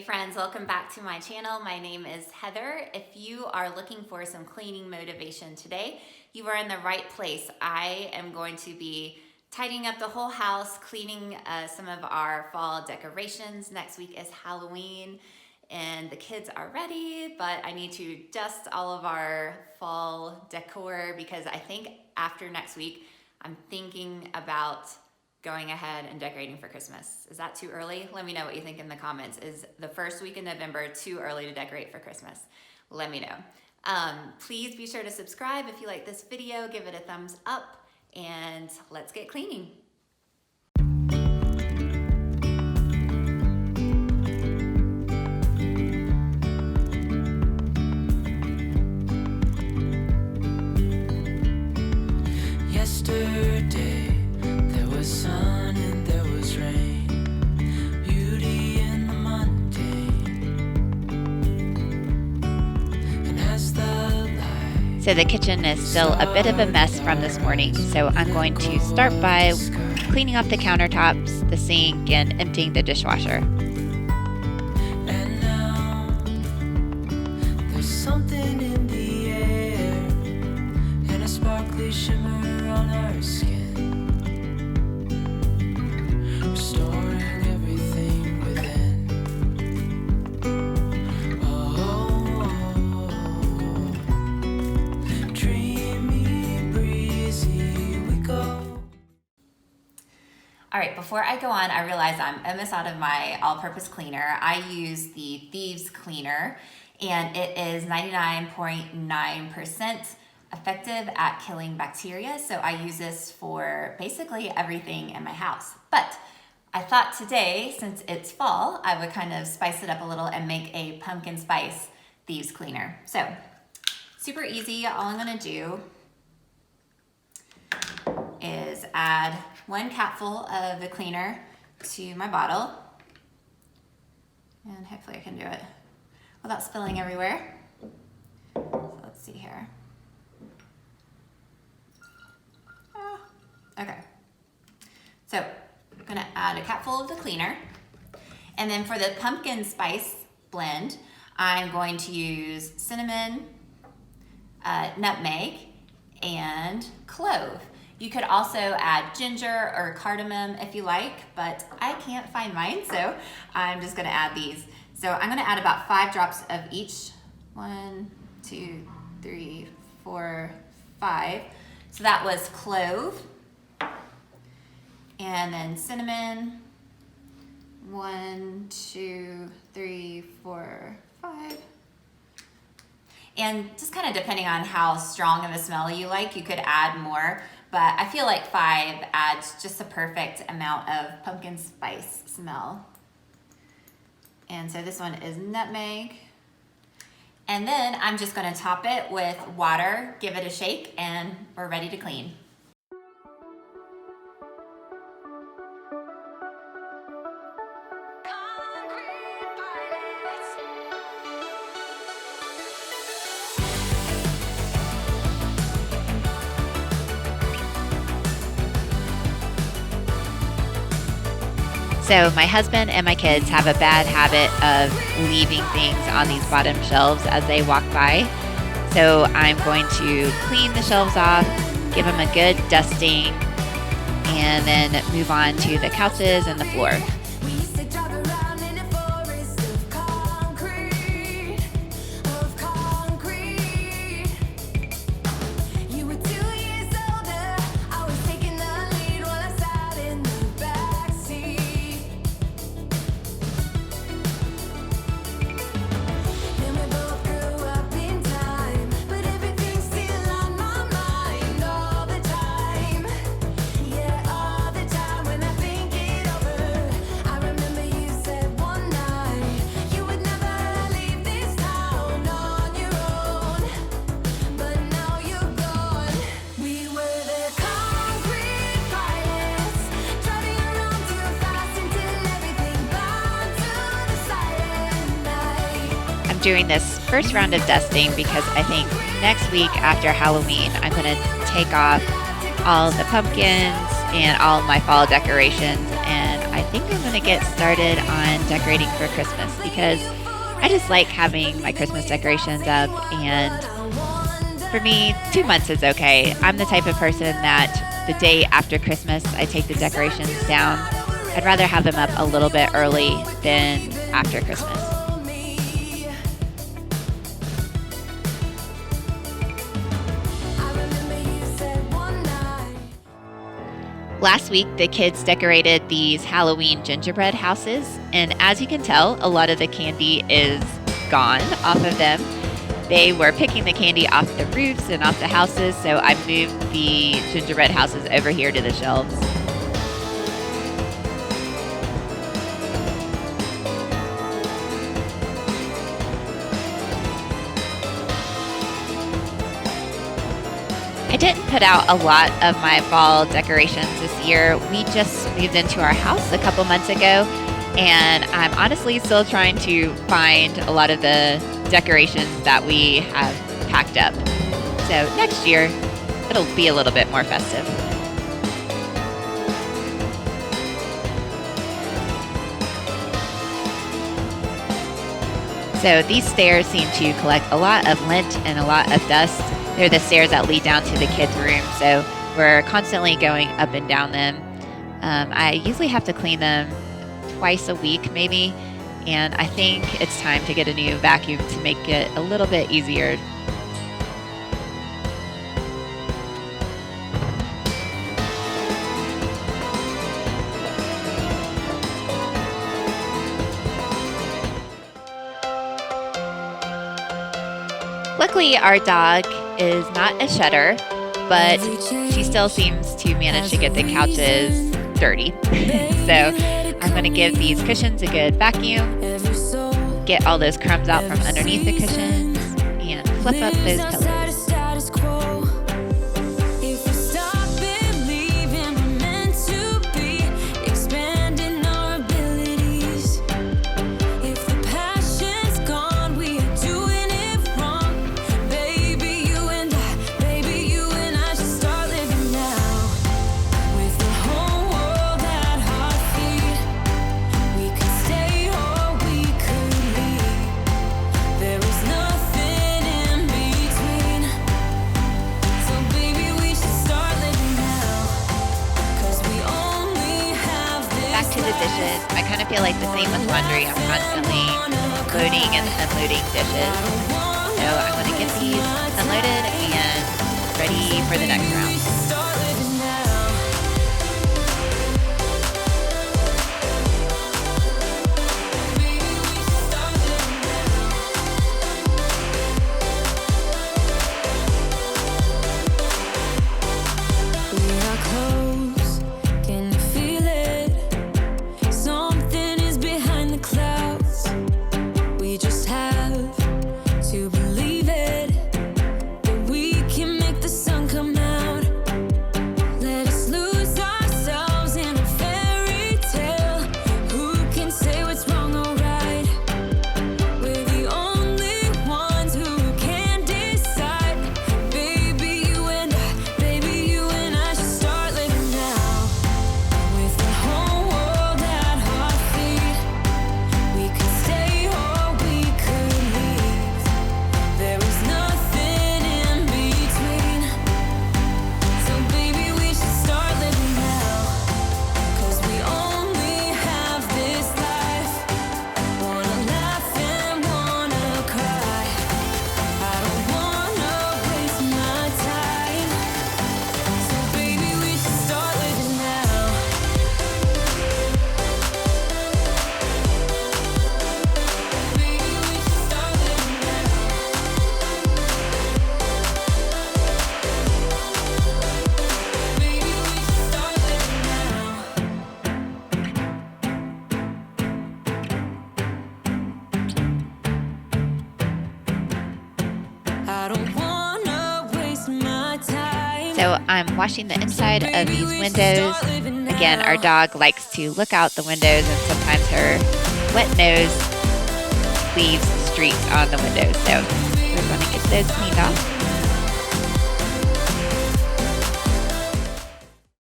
friends, welcome back to my channel. My name is Heather. If you are looking for some cleaning motivation today, you are in the right place. I am going to be tidying up the whole house, cleaning some of our fall decorations. Next week is Halloween and the kids are ready, but I need to dust all of our fall decor because I think after next week, I'm thinking about going ahead and decorating for Christmas. Is that too early? Let me know what you think in the comments. Is the first week in November too early to decorate for Christmas? Let me know. Please be sure to subscribe if you like this video, give it a thumbs up, and let's get cleaning. Yesterday there was sun and there was rain, beauty in the mundane. And as the light So the kitchen is still a bit of a mess from this morning, so I'm going to start by cleaning off the countertops, the sink, and emptying the dishwasher. and now there's something in the air and a sparkly shimmer on our skin, restoring everything within. Dreamy, breezy, we go. All right, before I go on, I realize I'm almost out of my all-purpose cleaner. I use the Thieves Cleaner, and it is 99.9% effective at killing bacteria. So I use this for basically everything in my house. But I thought today, since it's fall, I would kind of spice it up a little and make a pumpkin spice Thieves Cleaner. So super easy. All I'm gonna do is add 1 capful of the cleaner to my bottle. And hopefully I can do it without spilling everywhere. So let's see here. Okay. So I'm gonna add a capful of the cleaner. And then for the pumpkin spice blend, I'm going to use cinnamon, nutmeg, and clove. You could also add ginger or cardamom if you like, but I can't find mine, so I'm just gonna add these. So I'm gonna add about 5 drops of each. 1, 2, 3, 4, 5. So that was clove. And then cinnamon. 1, 2, 3, 4, 5. And just kind of depending on how strong of a smell you like, you could add more, but I feel like 5 adds just a perfect amount of pumpkin spice smell. And so this one is nutmeg. And then I'm just gonna top it with water, give it a shake, and we're ready to clean. So my husband and my kids have a bad habit of leaving things on these bottom shelves as they walk by. So I'm going to clean the shelves off, give them a good dusting, and then move on to the couches and the floor. We used to drive around in a forest of concrete, You were 2 years older, I was taking the lead while I sat in the backseat. Then we both grew up in time, but everything's still on my mind all the time. Yeah, all the time when I think it over. I remember you said one night you would never leave this town on your own, but now you're gone. We were the concrete pilots, driving around too fast until everything burned to the silent night. I'm doing this first round of dusting because I think next week after Halloween, I'm going to take off all the pumpkins and all of my fall decorations, and I I think I'm going to get started on decorating for Christmas because I just like having my Christmas decorations up, and for me, 2 months is okay. I'm the type of person that the day after Christmas, I take the decorations down. I'd rather have them up a little bit early than after Christmas. Last week, the kids decorated these Halloween gingerbread houses, and as you can tell, a lot of the candy is gone off of them. They were picking the candy off the roofs and off the houses, so I moved the gingerbread houses over here to the shelves. I didn't put out a lot of my fall decorations this year. We just moved into our house a couple months ago, and I'm honestly still trying to find a lot of the decorations that we have packed up. So next year, it'll be a little bit more festive. So these stairs seem to collect a lot of lint and a lot of dust. They're the stairs that lead down to the kids' room, so we're constantly going up and down them. I usually have to clean them twice a week, maybe, and I think it's time to get a new vacuum to make it a little bit easier. Luckily, our dog is not a shedder, but she still seems to manage to get the couches dirty. So I'm going to give these cushions a good vacuum, get all those crumbs out from underneath the cushions, and flip up those pillows. Dishes. I kind of feel like the same with laundry. I'm constantly loading and unloading dishes. So I'm going to get these unloaded and ready for the next round. So I'm washing the inside of these windows. Again, our dog likes to look out the windows, and sometimes her wet nose leaves streaks on the windows. So we're going to get those cleaned off.